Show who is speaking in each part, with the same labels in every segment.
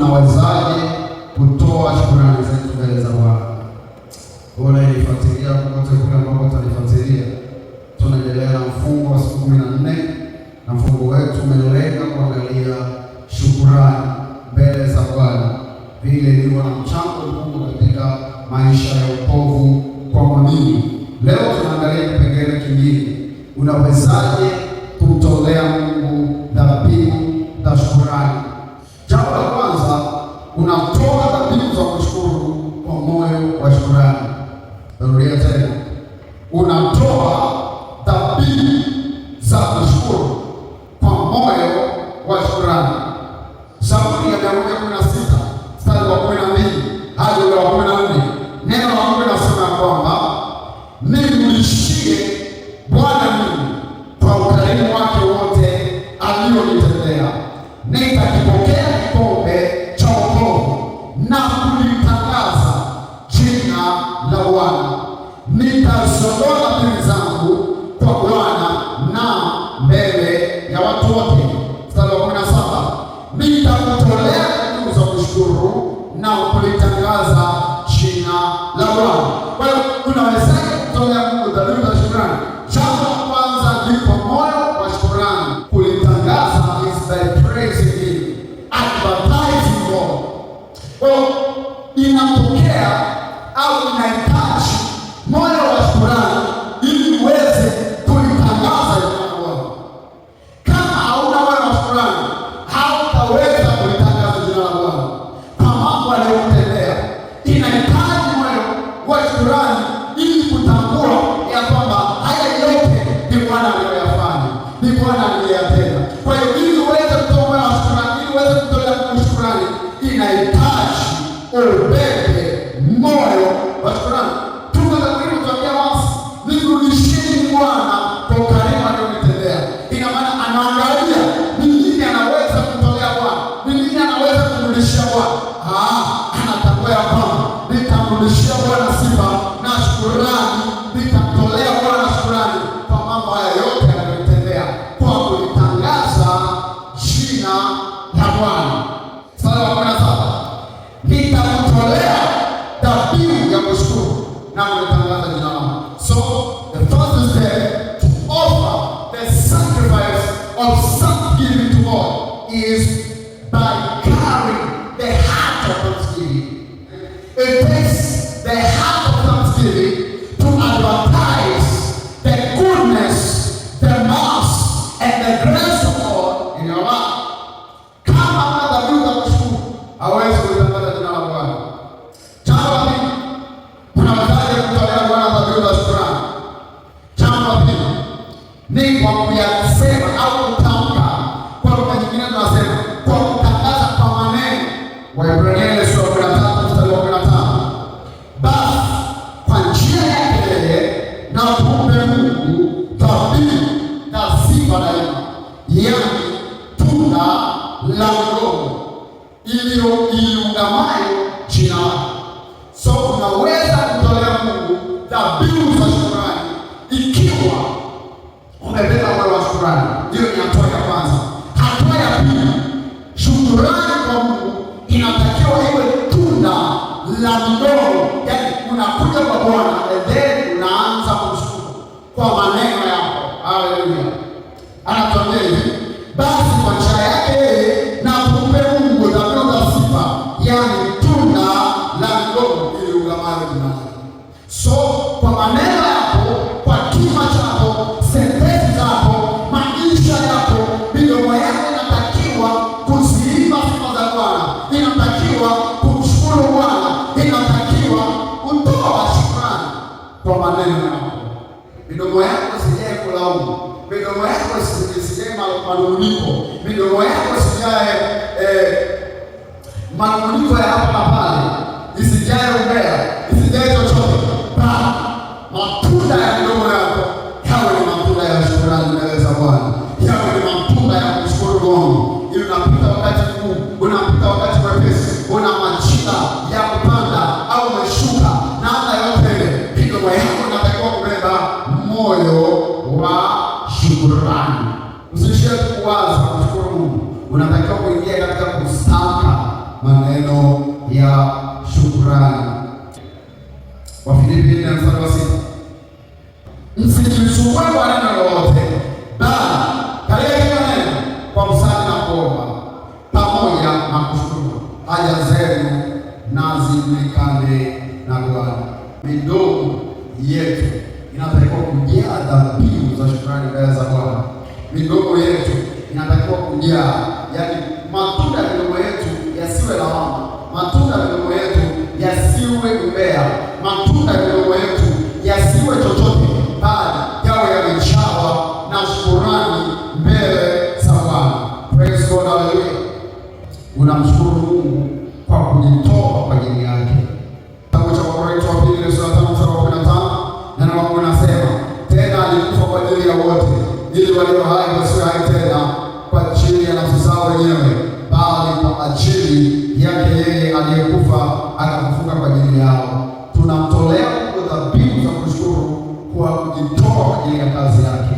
Speaker 1: tunawezaje kutoa shukrani zetu mbele za Bwana? Unanifuatilia popote kule ambapo utanifuatilia, tunaendelea na mfungo wa siku 14 na mfungo wetu umelenga kuangalia shukrani mbele za Bwana, vile ilivyo na mchango mkubwa katika maisha ya wokovu kwa mwamini. Leo tunaangalia kipengele kingine, unawezaje kumtolea Mungu dhabihu za shukrani. Jambo la kwanza, unatoa dhabihu za kushukuru kwa moyo wa shukrani. Rudia tena, unatoa dhabihu za kushukuru kwa moyo wa shukrani. Zaburi ya 116 mstari wa 12 hadi ule wa 14, neno la Mungu linasema kwamba nimrudishie Bwana Mungu kwa ukarimu wake wote alionitendea, nitakipokea kikombe cha wokovu na kulitangaza jina la Bwana. Nitaziondoa dhambi zangu kwa Bwana na mbele ya watu wote. Mstari wa 17, nitakutolea dhabihu za kushukuru na kulitangaza jina la Bwana. Kwa hiyo unawezaje kutolea Mungu dhabihu za shukrani? Jambo la kwanza ni kwa moyo wa shukrani. Kulitangaza is by praising Him, advertising God. Kwa hiyo inatokea au inahitaji moyo wa shukrani ili uweze kulitangaza jina la Bwana. Kama hauna moyo wa shukrani, hautaweza kulitangaza jina la Bwana kwa mambo aliyotendea. Inahitaji moyo wa shukrani ili kutambua ya kwamba haya yote ni Bwana aliyoyafanya, ni Bwana aliyeyatenda. Kwa hiyo ili uweze kutoa moyo wa shukrani, ili uweze kutolea Mungu shukrani, inahitaji ubebe moyo wa shukrani. Nimrudishieni Bwana kwa ukarimu alionitendea. Ina maana anaangalia ni nini anaweza kumtolea Bwana, ni nini anaweza kumrudishia Bwana. Anatambua kwamba nitamrudishia Bwana sifa na shukrani, nitamtolea Bwana shukrani kwa mambo haya yote aliyotendea, kwa kulitangaza jina la Bwana. Mstari wa 17, nitamtolea dhabihu ya kushukuru na kulitangaza jina la Bwana. So the first step to offer the sacrifice of thanksgiving to God is by carrying the heart of thanksgiving. It takes the heart of thanksgiving to advertise the goodness, the mercy, and the grace of God in your life. Kama huna dhabihu za kushukuru, hawezi kulitangaza jina la Bwana. Jambo la pili, unawezaje kumtolea Bwana dhabihu za shukrani? Jambo la pili ni kwa kuyasema au kutamka. Kwa lugha nyingine tunasema kwa kutangaza kwa maneno. Waebrania sura ya 13 mstari wa 15, basi kwa njia ya kelele na kumbe Mungu dhabihu na sifa daima, yaani tunda la Roho iliungamayo jina lake. So unaweza kutolea Mungu dhabihu za shukrani ikiwa umebeba moyo wa shukrani. Hiyo ni hatua ya kwanza. Hatua ya pili, shukrani kwa Mungu inatakiwa iwe tunda la mdomo, yaani unakuja kwa Bwana and then unaanza kumshukuru kwa maneno yako. Haleluya. Anatuambia hivi, basi kwa njia yake yeye na kumpe Mungu dhabihu za sifa, yaani tunda la mdomo iliungamayo jina lake. So kwa maneno yako, kwa kima chako, sentensi zako, maisha yako, midomo yako inatakiwa kuziimba sifa za Bwana, inatakiwa kumshukuru Bwana, inatakiwa kutoa shukrani kwa maneno yako. Midomo yako isijae kulaumu, midomo yako isijae manunguniko, midomo yako isijae manunguniko ya hapa na pale, isijae umbea, isijae chochote. Matunda ya midomo yako yawe ni matunda ya shukrani mbele za Bwana, yawe ni matunda ya kushukuru Mungu. Ili unapita wakati mgumu, unapita wakati mwepesi, una majira ya kupanda au umeshuka, na hata yote ile midomo yako inatakiwa kubeba moyo wa shukrani. Usishie kuwaza kushukuru Mungu, unatakiwa kuingia katika kusaka ya shukrani. Wafilipi 4:6, msijisumbue kwa neno lolote, bali katika kila neno kwa kusali na kuomba pamoja na kushukuru haja zenu na zijulikane na Bwana. Midomo yetu inatakiwa kujaa dhabihu za shukrani mbele za Bwana. Midomo yetu inatakiwa kujaa, yaani matunda ya midomo yetu yasiwe lawama, matunda ya midomo yetu yasiwe umbea, matunda ya midomo yetu yasiwe chochote, bali yawe yamejawa na shukrani mbele za Bwana. Praise God, hallelujah. Unamshukuru Mungu kwa kujitoa kwa ajili yake. Kitabu cha Wakorintho wa pili sura ya 5:15, neno la Mungu linasema, tena alikufa kwa ajili ya wote, ili walio hai wasiwe hai tena kwa ajili ya nafsi zao wenyewe, bali kwa ajili yake yeye aliyekufa akafufuka kwa ajili yao. Tunamtolea Mungu dhabihu za kushukuru kwa kujitoa kwa ajili ya kazi yake.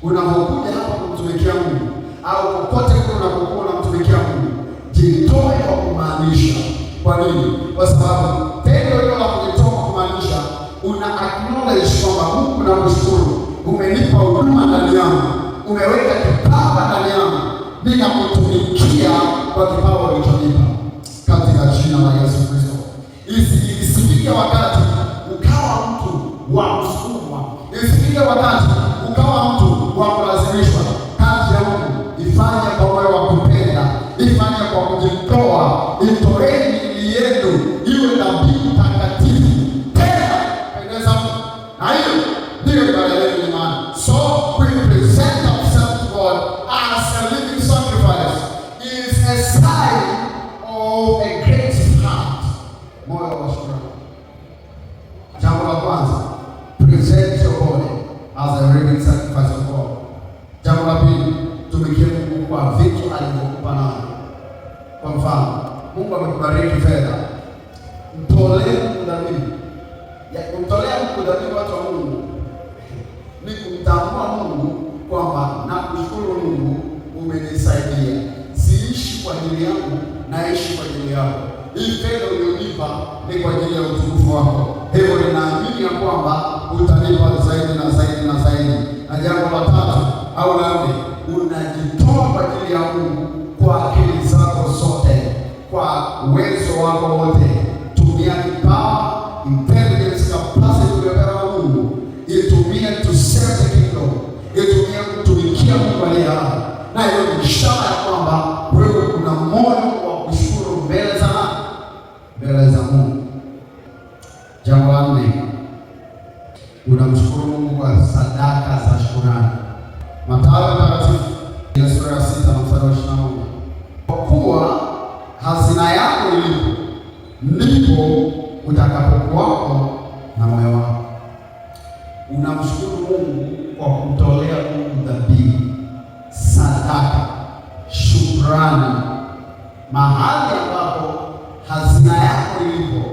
Speaker 1: Unapokuja hapa kumtumikia Mungu au popote kule unapokuwa unamtumikia Mungu, jitoe kwa kumaanisha. Kwa nini? Kwa sababu tendo hilo la kujitoa kwa kumaanisha, una acknowledge kwamba Mungu, nakushukuru, umenipa huduma ndani yangu, umeweka kipawa ndani yangu, ninakutumikia kwa kipawa ulichonipa, katika jina la Yesu Kristo. Isifike wakati ukawa mtu wa kusukumwa, isifike wakati ukawa mtu wa kulazimishwa. Kazi ya Mungu ifanye kwa moyo wa kupenda, ifanye kwa kujitoa. Itoeni miili yenu iwe dhabihu takatifu, tena pendeza Mungu, na hiyo ndiyo ibada yenu imani. So we present ourselves to God as a living sacrifice. Is a sign of a great heart, moyo wa shukrani. Jambo la kwanza, present your body as a living sacrifice of God. Jambo la pili, tumikie Mungu kwa vitu alivyokupa nayo. Kwa mfano, Mungu amekubariki fedha, mtolee Mungu dhabihu. Ya kumtolea Mungu dhabihu, watu wa Mungu, ni kumtambua Mungu kwamba nakushukuru Mungu, umenisaidia. Siishi kwa ajili yangu, naishi kwa ajili yako. Hii fedha ulionipa ni kwa ajili ya utukufu wako. Hivyo ninaamini ya kwamba utanipa zaidi na zaidi na zaidi. Na jambo la tatu au la nne, unajitoa kwa ajili ya Mungu kwa akili zako zote, kwa uwezo wako wote. Tumia kipawa, intelligence, capacity uliyopewa na Mungu, itumie to serve the kingdom, itumie kutumikia Mungu aliye hai. Na hiyo ni ishara ya kwamba wewe una moyo wa kushukuru mbele za Mungu. Jambo la nne, unamshukuru Mungu kwa sadaka za shukrani. Mathayo Mtakatifu sura ya 6:21, kwa kuwa hazina yako ilipo, ndipo utakapokuwako na moyo wako. Unamshukuru Mungu kwa kumtolea Mungu dhabihu, sadaka, shukrani. Mahali ambapo hazina yako ilipo,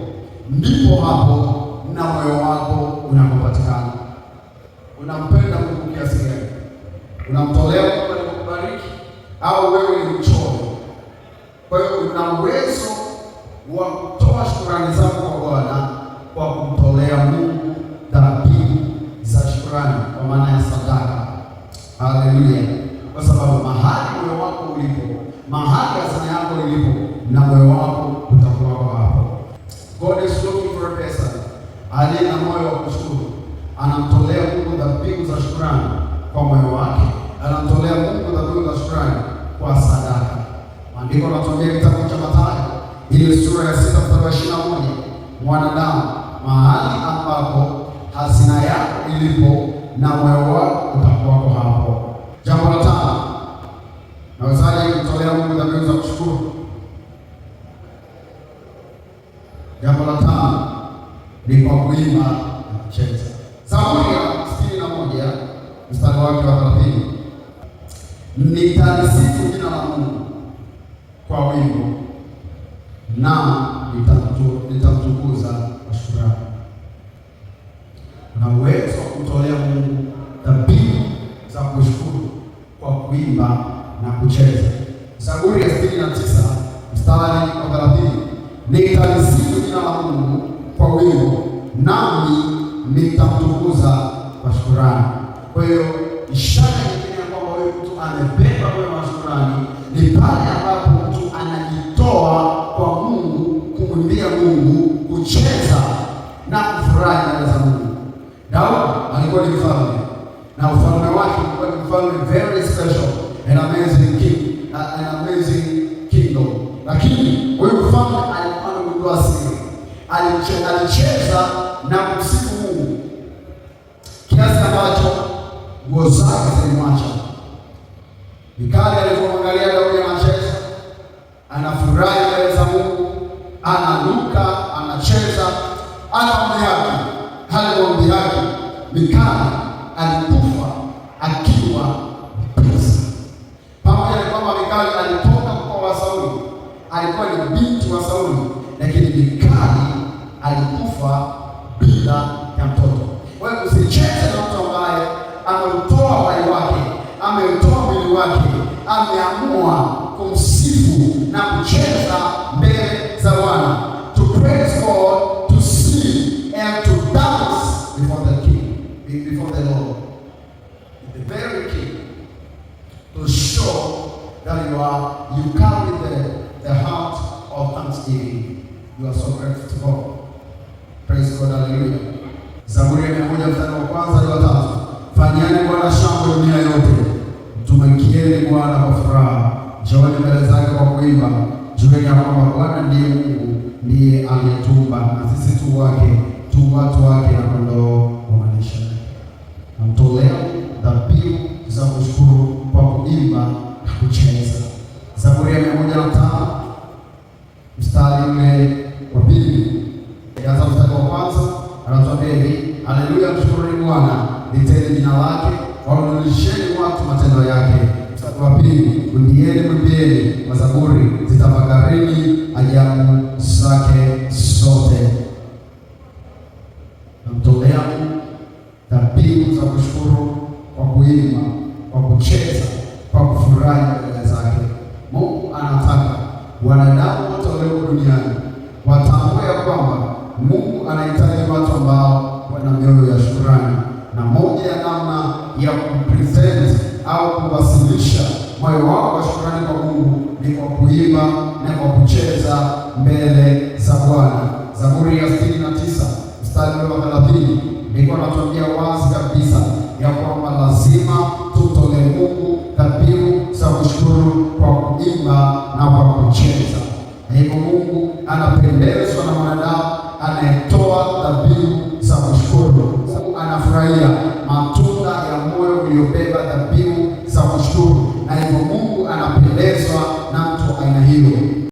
Speaker 1: ndipo hapo na moyo wako unapopatikana. Unampenda Mungu kiasi gani? Unamtolea Mungu alikubariki, au wewe ni mchoyo? Kwa hiyo una uwezo wa kutoa shukrani zako kwa Bwana kwa kumtolea Mungu dhabihu za shukrani, kwa maana ya sadaka. Haleluya! Kwa sababu mahali moyo wako ulipo, mahali hazina yako ilipo, na moyo wako utakuwa hapo. God is looking for a person aliye na moyo wa kushukuru. Anamtolea Mungu dhabihu za shukrani kwa moyo wake, anamtolea Mungu dhabihu za shukrani kwa sadaka. Maandiko yanatuambia kitabu cha Mathayo ile sura ya 6:21, mwanadamu, mahali ambapo hazina yako ilipo na moyo wako utakuwa hapo. Jambo la tano, nawezaje kumtolea Mungu dhabihu za kushukuru? Jambo la tano ni kwa kuimba na kucheza. Zaburi ya 61 mstari wake wa 30, nitalisifu jina la Mungu kwa wimbo na nitamtukuza kwa shukrani. Na uwezo wa kumtolea Mungu dhabihu za kushukuru kwa kuimba na kucheza. Zaburi ya 69 mstari wa 30, nitalisifu jina la Mungu kwa wimbo, nami nitamtukuza kwa shukrani. Kwa hiyo ishara nyingine ya kwamba huyu mtu amebeba moyo wa shukrani ni pale ambapo mtu anajitoa kwa Mungu, kumwimbia Mungu, kucheza na kufurahi mbele za Mungu. Daudi alikuwa ni mfalme na ufalme wake ulikuwa ni mfalme very special, an amazing king, an amazing kingdom. Lakini huyu mfalme alikuwa anagundua siri, alicheza na kumsifu Mungu kiasi ambacho nguo zake zilimwacha. Mikali alipomwangalia Daudi anacheza, anafurahi mbele za Mungu, anaruka, anacheza, anamdhihaki, halimwambiaki. Mikali alikufa akiwa pesa. Pamoja na kwamba Mikali alitoka kwa Sauli, alikuwa ni binti wa Sauli, lakini Mikali alikufa bila ya mtoto. Kwa hiyo usicheze na mtu ambaye ameutoa uhai wake, ameutoa mwili wake, ameamua kumsifu na kucheza mbele za Bwana. To praise God, to sing and to dance before the King, before the Lord, the very King, to show that you carry the heart of thanksgiving. You are so grateful to God. Praise God, hallelujah. Zaburi ya 100 mstari wa kwanza hadi wa 3. Fanyeni Bwana shangwe dunia yote, mtumikieni Bwana kwa furaha, njooni mbele zake kwa kuimba. Jueni ya kwamba Bwana ndiye Mungu, ndiye aliyetuumba, na sisi tu wake, tu watu wake na kondoo wa malisho yake. Namtolea dhabihu za kushukuru kwa kuimba na kucheza. Zaburi ya 105 mstari ule wa 2. Anza mstari wa kwanza, anatuambia hivi: haleluya, mshukuruni Bwana, liteni jina lake, warudisheni watu matendo yake. Mstari wa 2, mwimbieni, mwimbieni kwa zaburi, zitafakarini ajabu zake zote. Namtolea dhabihu za kushukuru kwa kuimba, kwa kucheza, kwa kufurahi mbele zake. Mungu anataka wanadamu wote walioko duniani watambue ya kwamba Mungu anahitaji watu ambao wana mioyo ya shukrani, na moja ya namna ya kupresent au kuwasilisha moyo wao wa shukrani kwa Mungu ni kwa kuimba na kwa kucheza mbele za Bwana. Zaburi ya 69 mstari wa 30 ndiko anatuambia wazi kabisa ya kwamba lazima tutolee Mungu dhabihu za kushukuru kwa kuimba na kwa kucheza. Na hivyo Mungu anapendezwa na mwanadamu anayetoa dhabihu za kushukuru. Mungu anafurahia matunda ya moyo uliobeba dhabihu za kushukuru, na hivyo Mungu anapendezwa